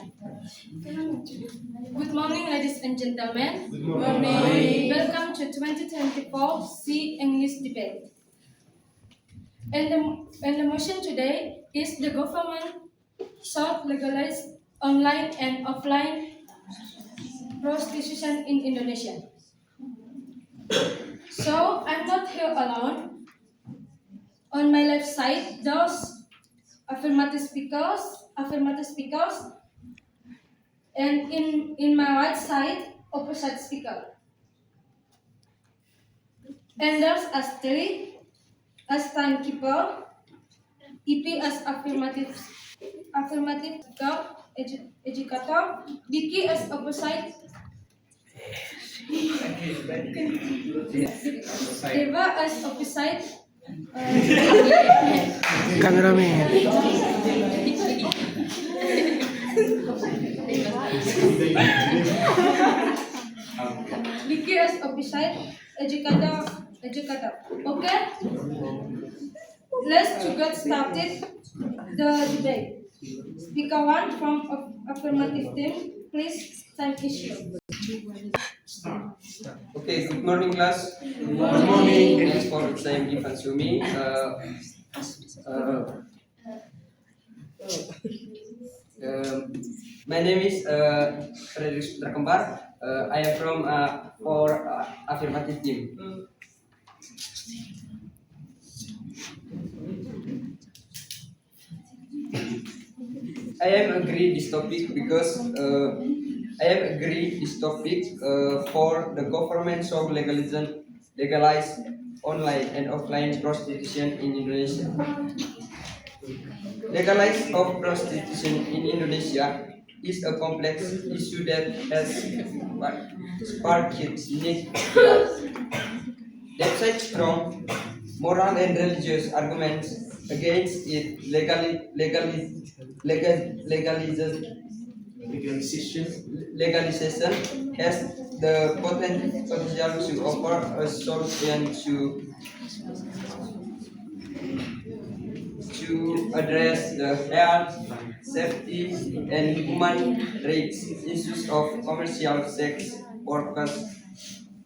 Good morning, ladies and gentlemen. Good morning. Welcome to 2024 C English debate. And the motion today is the government should legalize online and offline prostitution in Indonesia. So I'm not here alone. On my left side, those affirmative speakers, and in my right side, opposite speaker. And there's Astri as timekeeper, EP as affirmative educator, Vicky as opposite, Deva as opposite, Cameraman. Vicky as opposite, educator. Okay, let's to get started the debate. Speaker one from affirmative team, please time issue. Okay, good morning class. Good morning. Thanks for time given to me. My name is Frederick Putra Kembar. I am from for affirmative team. I am agree this topic because I am agree this topic for the government should legalize online and offline prostitution in Indonesia. Legalize of prostitution in Indonesia is a complex issue that has sparked unique despite strong moral and religious arguments against its legalization has the potential to offer a solution to address the health, safety, and human rights issues of commercial sex workers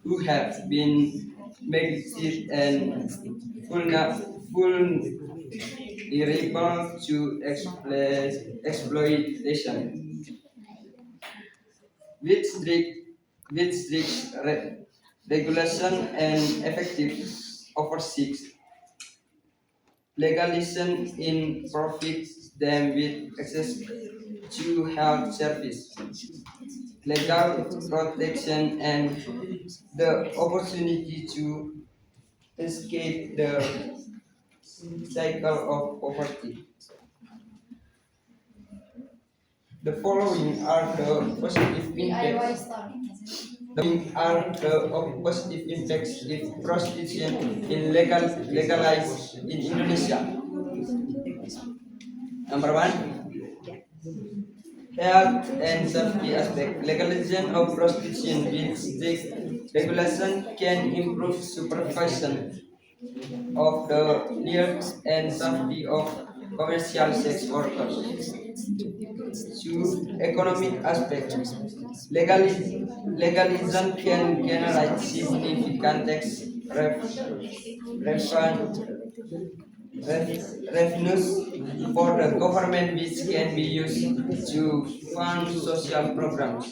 who have been neglected and vulnerable to exploitation. With strict regulation and effective oversight, legalization in profits them with access to health service, legal protection, and the opportunity to escape the cycle of poverty. The following are the positive impacts. Positive impacts if prostitution in legalized in Indonesia. Number one, health and safety aspect. Legalization of prostitution with strict regulation can improve supervision of the needs and safety of commercial sex workers. Two, economic aspect. Legalism can generate significant tax revenues for the government, which can be used to fund social programs.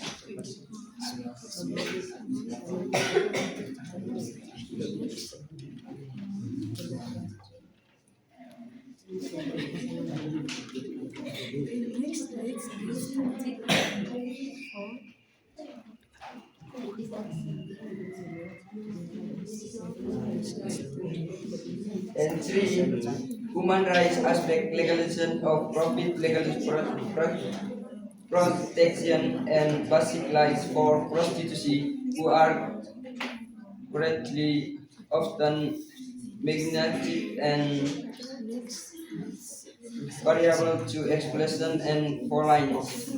And three, human rights aspect. Legalization of profit, protection, and basic rights for prostitution who are currently often magnetic and variable to exploitation and violence.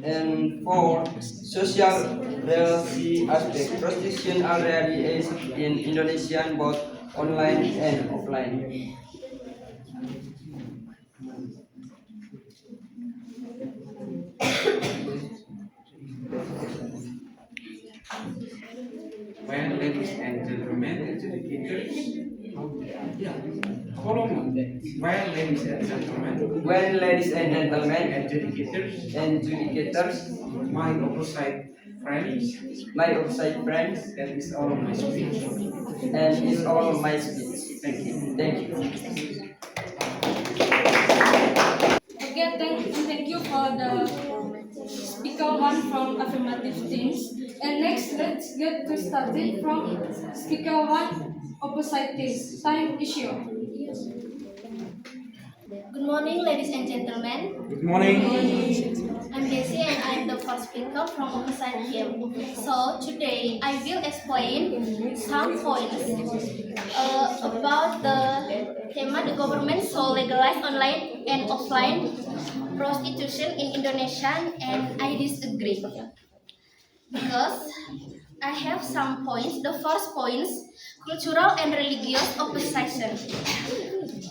And for social reality aspect, prostitution already is in Indonesia both online and offline. ladies and gentlemen, educators. Follow me. Well, ladies and gentlemen, Well, ladies and gentlemen, educators, and judicators, my opposite friends, my outside friends, that is all my speech. and is all my speech. Thank you. Thank you. Okay, thank you for the speaker one from affirmative teams. And next, let's get to started from speaker one opposite teams. Time issue. Good morning, ladies and gentlemen. Good morning. I'm Desi and I'm the first speaker from opposite team. So today I will explain some points about the tema the government so legalize online and offline prostitution in Indonesia, and I disagree because I have some points. The first point is cultural and religious opposition.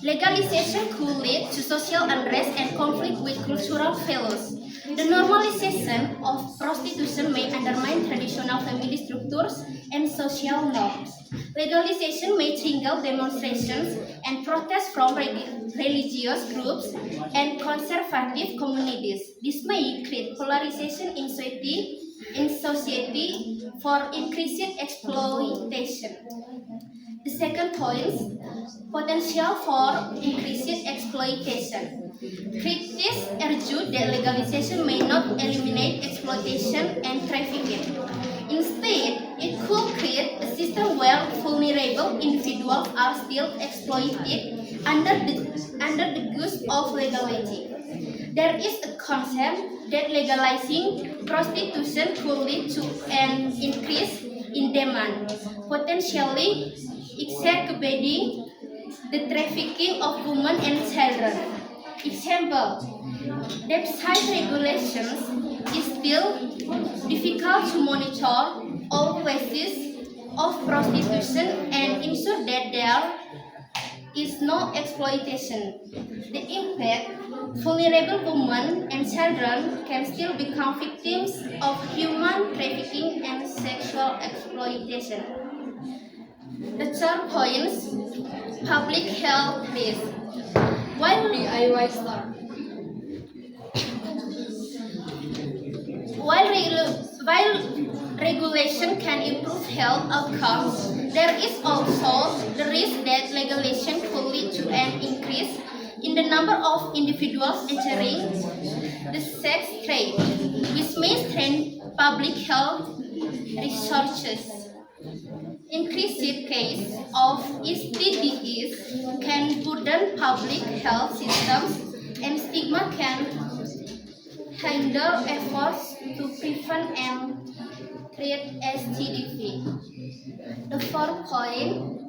Legalization could lead to social unrest and conflict with cultural values. The normalization of prostitution may undermine traditional family structures and social norms. Legalization may trigger demonstrations and protests from religious groups and conservative communities. This may create polarization in society for increased exploitation. The second point, potential for increased exploitation. Critics argue that legalization may not eliminate exploitation and trafficking. Instead, it could create a system where vulnerable individuals are still exploited under the guise of legality. There is a concern that legalizing prostitution could lead to an increase in demand, potentially exacerbating the trafficking of women and children. Example, website regulations is still difficult to monitor all cases of prostitution and ensure that there is no exploitation. The impact, vulnerable women and children can still become victims of human trafficking and sexual exploitation. The third point, public health risk. While DIY start. While regulation can improve health outcomes, there is also the risk that legalization could lead to an increase in the number of individuals entering the sex trade, which may strain public health resources. Increased case of STDs can burden public health systems, and stigma can hinder efforts to prevent and treat STD. The fourth point,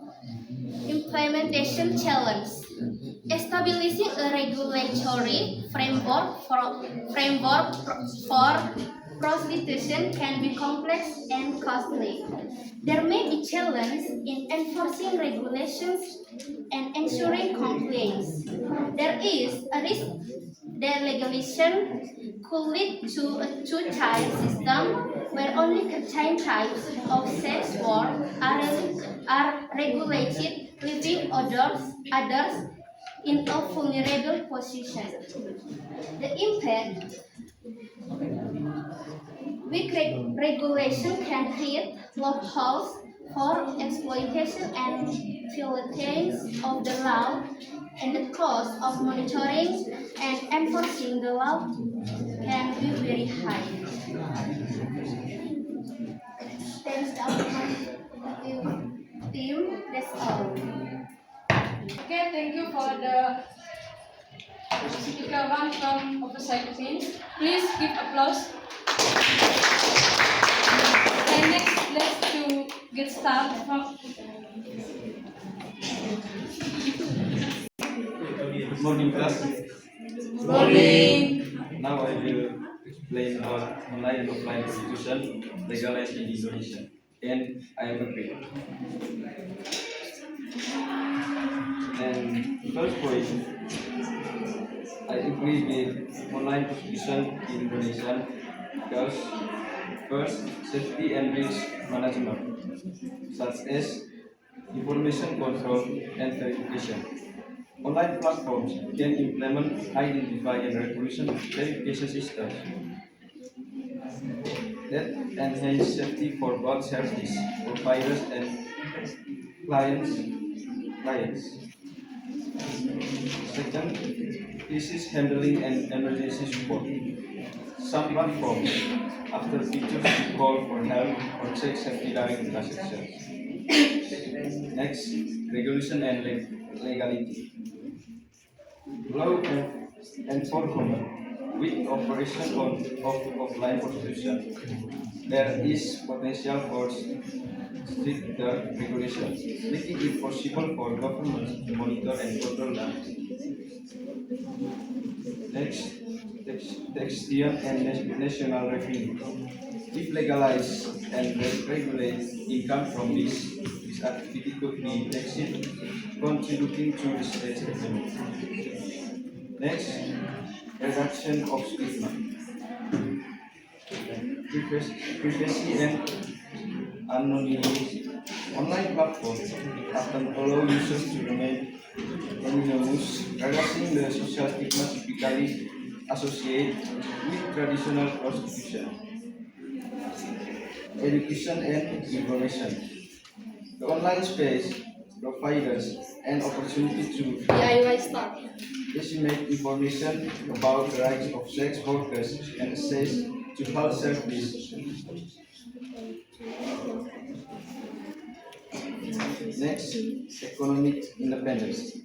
implementation challenge. Establishing a regulatory framework for prostitution can be complex and costly. There may be challenges in enforcing regulations and ensuring compliance. There is a risk that legalization could lead to a two-tier system where only certain types of sex work are regulated, leaving others in a vulnerable position. The impact, weak regulation can create loopholes for exploitation and violations of the law, and the cost of monitoring and enforcing the law can be very high. Thanks to our team, that's all. Okay, thank you for the speaker one from opposite teams. Please give applause. And next, let's to get started from. Good morning, class. Good morning. Now I will explain about online and offline prostitution legalized in Indonesia, and I am agree. And first point, I agree with online prostitution in Indonesia because first, safety and risk management. such as information control and verification. Online platforms can implement, identify, and regulation verification systems that enhance safety for both service providers and clients. Second, crisis handling and emergency support. Some platforms, after features to call for help or check safety during transactions. Next, regulation and legality. Law enforcement with operation of offline prostitution. There is potential for stricter regulation, making it possible for governments to monitor and control them. Next, taxation and national revenue. If legalized and regulate income from this activity could be taxed, contributing to the state revenue. Next, reduction of stigma. Privacy and anonymity. Online platforms often allow users to remain anonymous, reducing the social stigma typically associated with traditional prostitution. Education and information. The online space provides an opportunity to DIY stuff. disseminate information about the rights of sex workers and access to health services. Next, economic independence,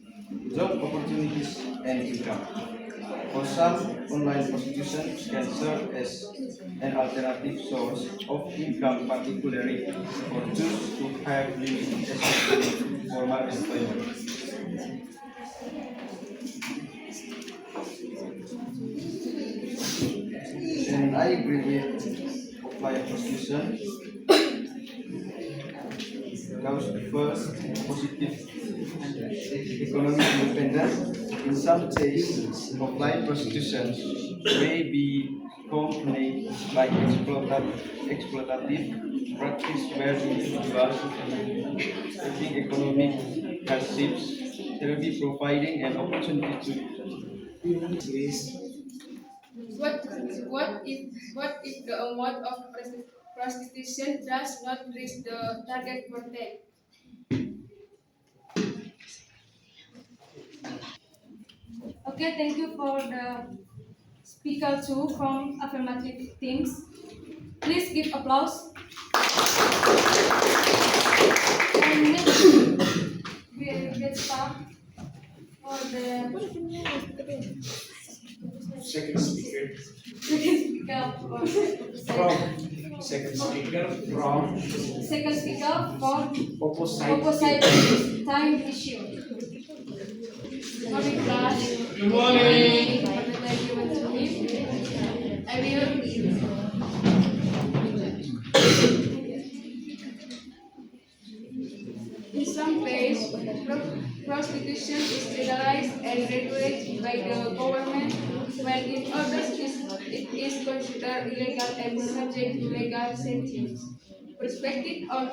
job opportunities and income. For some, online prostitution can serve as an alternative source of income, particularly for those who have limited access to formal employment. And I agree with offline prostitution because first, positive economic independence. In some cases, offline prostitution may be accompanied by exploitative practice where individuals taking economic hardships, therapy providing an opportunity to What if the amount of prostitution does not reach the target protect? Okay, thank you for the speaker two from affirmative teams. Please give applause. And next, we will get started for the Second speaker second speaker for second speaker from second speaker for opposite. time issue. Morning class. Good morning. For the time given to me, I will in some places, prostitution is legalized and regulated by the government, while in others it is considered illegal and subject to legal sanctions. Perspective on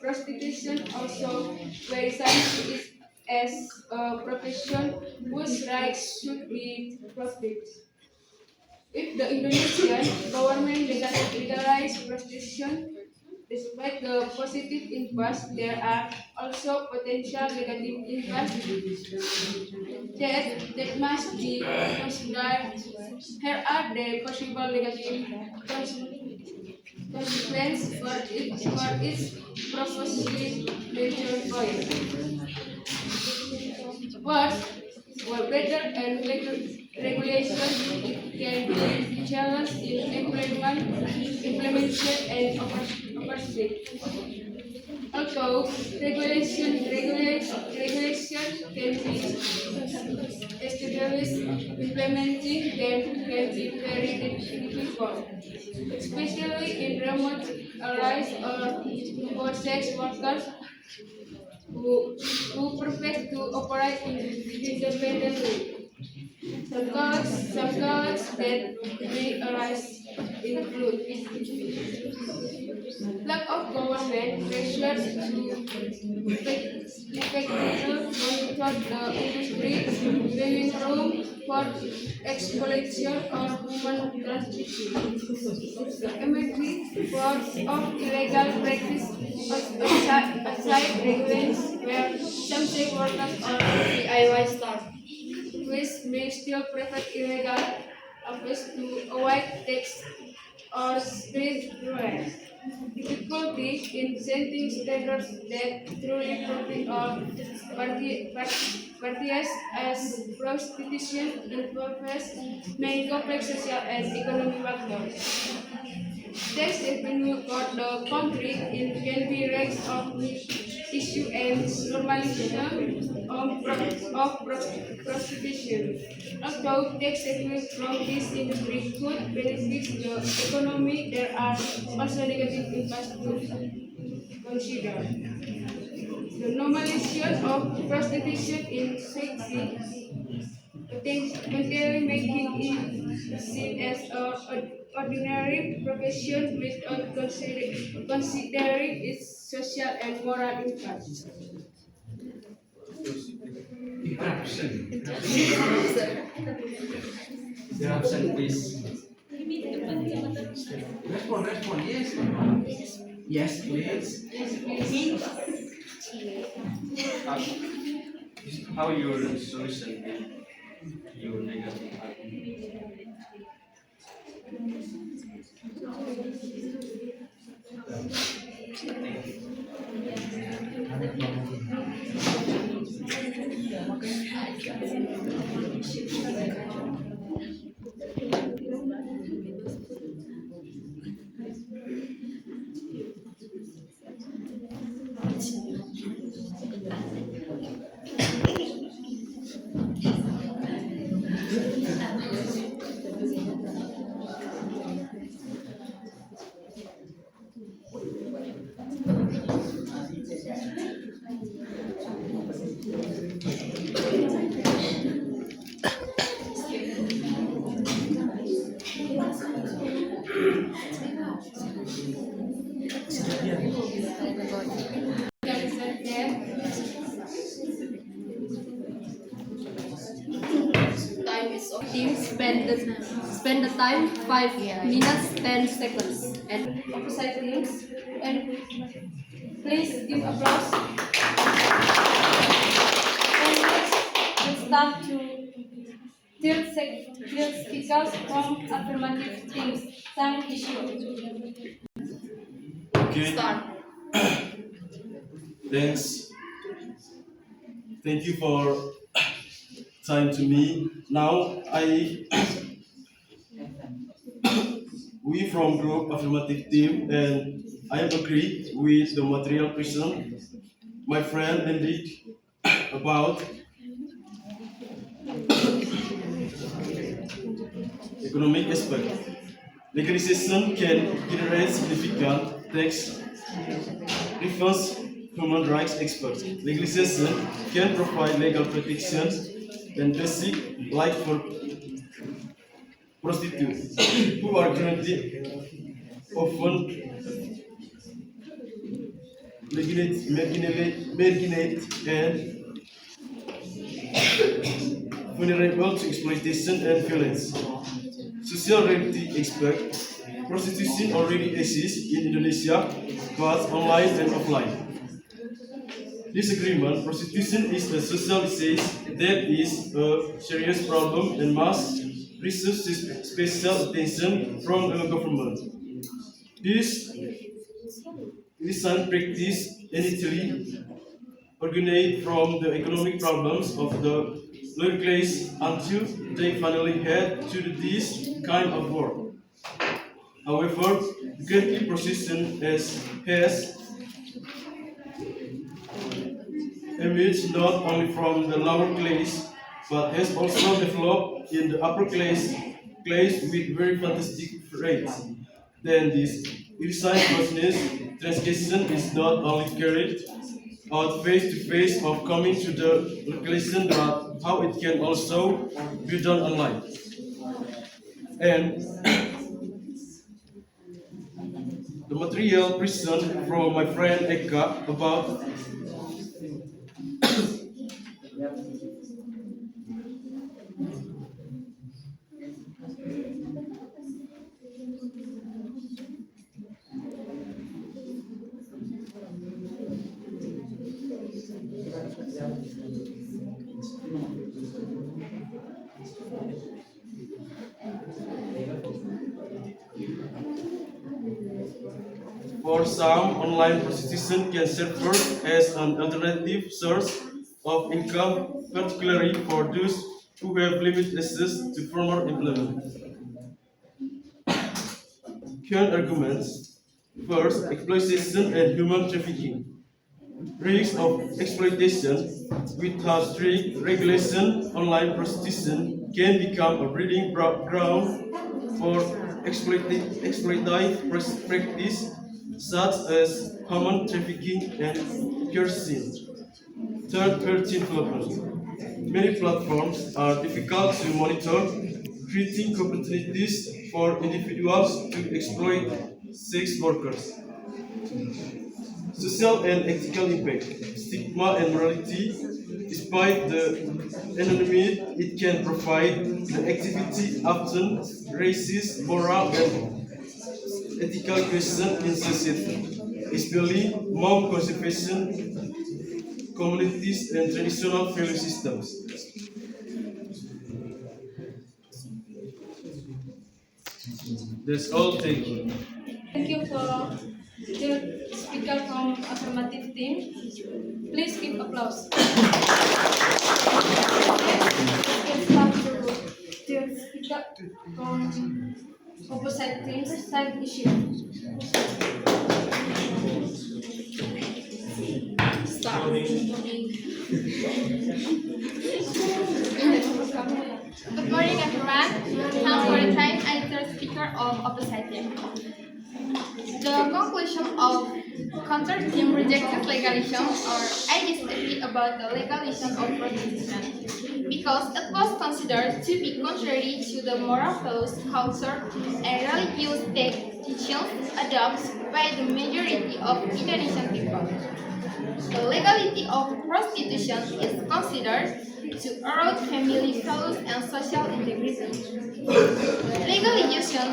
prostitution also varies as a profession whose rights should be protected. If the Indonesian government legalized prostitution, despite the positive impacts, there are also potential negative impacts that must be considered. Here are the possible negative consequences for its proposed major point. First, for better and regulation, it can be challenged in implementation and oversight. Although regulation can be established, implementing them can be very difficult, especially in remote areas or for sex workers who prefer to operate independently. Some colleagues that realize include lack of government pressure to effectively monitor the industry, leaving room for exploitation or human trafficking. The emerging forms of illegal practice outside regulations where some sex workers or DIY staff, which may still prefer illegal access to avoid tax or street riots. Difficulty in setting standards that truly protect all parties as prostitution involves many complex social and economic factors. Tax revenue for the country can be raised of issue and normalization of prostitution. Although tax revenue from this industry could benefit the economy, there are also negative impacts to consider. The normalization of prostitution in society potentially making it seen as an ordinary profession without considering its social and moral impact. Interruption. Interruption, please. Respond, yes. Yes, please. How your solution your negative Time is of team spend the time 5 minutes 10 seconds and opposite teams and please give applause and next we start to third speakers from affirmative teams. Thank you. Okay, Start. thanks. Thank you for time to me. Now we from group affirmative team and I have agreed with the material present my friend Hendrik about economic aspect. Legalization can generate significant tax refunds. Human rights experts. Legalization can provide legal protections and basic like for prostitutes who are currently often marginalized and vulnerable to exploitation and violence. Social reality expert, prostitution already exists in Indonesia, both online and offline. Disagreement, prostitution is a social disease that is a serious problem and must receive special attention from the government. This illicit practice initially originated from the economic problems of the lower class until they finally had to do this kind of work. However, currently prostitution has emerged not only from the lower class, but has also developed in the upper class with very fantastic rates. Then this illicit business transaction is not only carried out face to face of coming to the location, but how it can also be done online. And the material present from my friend Eka about for some, online prostitution can serve as an alternative source of income, particularly for those who have limited access to formal employment. Current arguments: first, exploitation and human trafficking. Risks of exploitation. Without strict regulation, online prostitution can become a breeding ground for exploitative practice such as human trafficking and coercion. Third-party development. Many platforms are difficult to monitor, creating opportunities for individuals to exploit sex workers. Social and ethical impact, stigma and morality. Despite the anonymity it can provide, the activity often raises moral and ethical questions in society, especially among conservation communities and traditional value systems. That's all. Thank you. Thank you for the speaker from affirmative team. Please give applause. Let's start the speaker from opposite team, side issue. Good morning, everyone. Now for the time, I the speaker of opposite team. The conclusion of counter team rejected legalization, or I disagree about the legalization of prostitution because it was considered to be contrary to the moral values, culture, and religious teachings adopted by the majority of Indonesian people. The legality of prostitution is considered to erode family values and social integrity. Legalization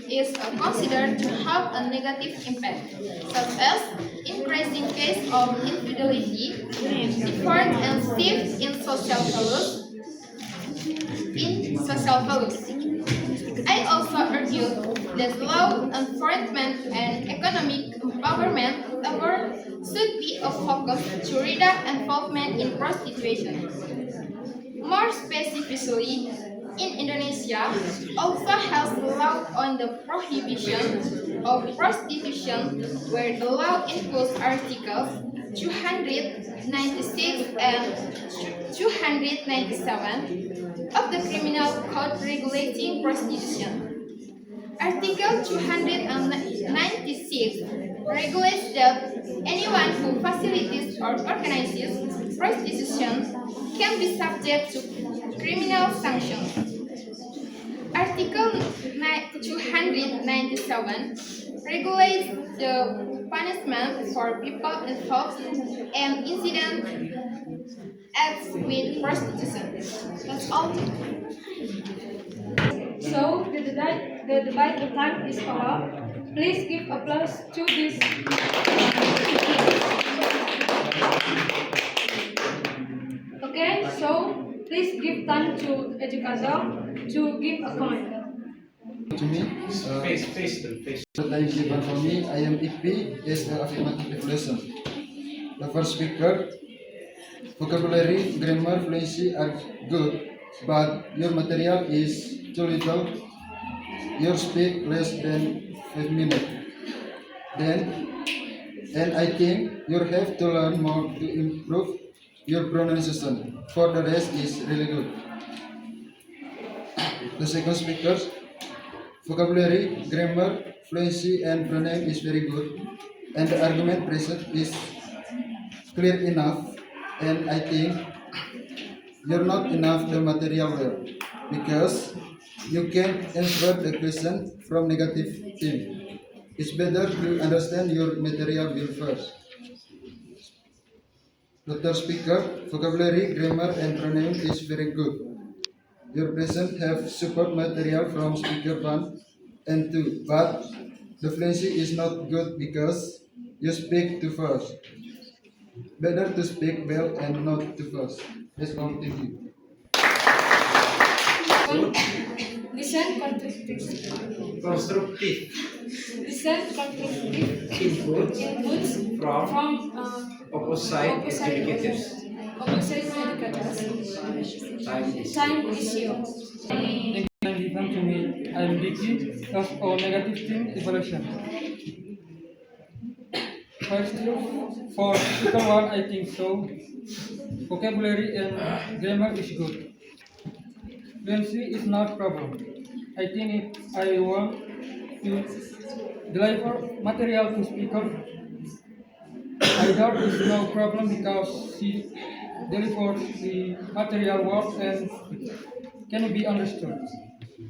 is considered to have a negative impact, such as increasing case of infidelity, difference and shifts in social values. I also argue that law enforcement and economic empowerment should be a focus to reduce involvement in prostitution. More specifically, in Indonesia, also has law on the prohibition of prostitution, where the law includes articles 296 and 297 of the Criminal Code regulating prostitution. Article 296 regulates that anyone who facilitates or organizes prostitution can be subject to criminal sanctions. Article 297 regulates the punishment for people involved in incident acts with prostitution. That's all. So the debate time is over. Please give applause to this. Okay, so please give time to educator to give a comment. To me, Face. the time given for me, I am EP is the affirmative definition. The first speaker, vocabulary, grammar, fluency are good, but your material is too little. You speak less than 5 minutes. And I think you have to learn more to improve your pronunciation. For the rest is really good. The second speaker, vocabulary, grammar, fluency, and pronoun is very good, and the argument present is clear enough. And I think you're not enough the material well, because you can answer the question from negative team. It's better to understand your material bill first. Dr. Speaker, vocabulary, grammar, and pronoun is very good. Your present have support material from speaker 1 and 2, but the fluency is not good because you speak too fast. Better to speak well and not too fast. That's all. Thank you. Listen constructive. Constructive. Listen constructive Input inputs from from opposite educators. opposite educators. Time is yours. Time given to me. I am Vicky of O negative team evaluation. First, for speaker 1, I think so. Vocabulary and grammar is good. Fluency is not problem. I think I want to deliver material to speaker. I doubt it's no problem because she delivers the material well and can be understood.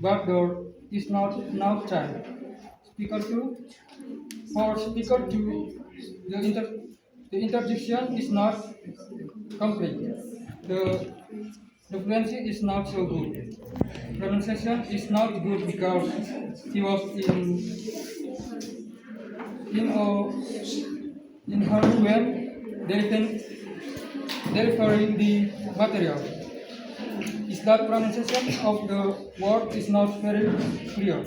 But there is not enough time. Speaker 2, for speaker 2, the interjection is not complete. The fluency is not so good. Pronunciation is not good because he was in her when delivering the material. Is that pronunciation of the word is not very clear.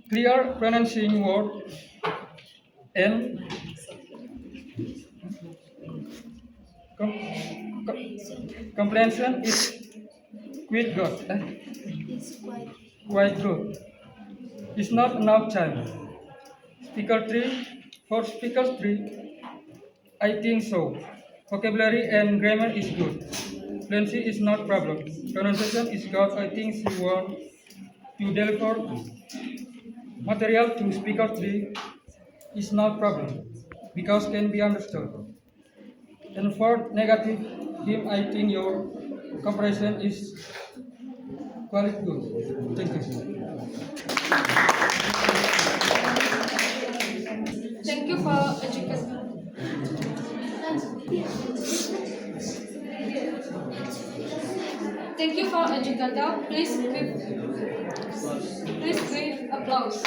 Clear pronouncing word and comprehension is quite good. Quite good. It's not enough time. Speaker 3, for speaker 3, I think so. Vocabulary and grammar is good. Fluency is not problem. Pronunciation is good. I think she want to deliver material to speaker 3 is not problem because can be understood. And for negative him, I think your comparison is quite good. Thank you. Thank you for education. Thank you for educator. Please give applause.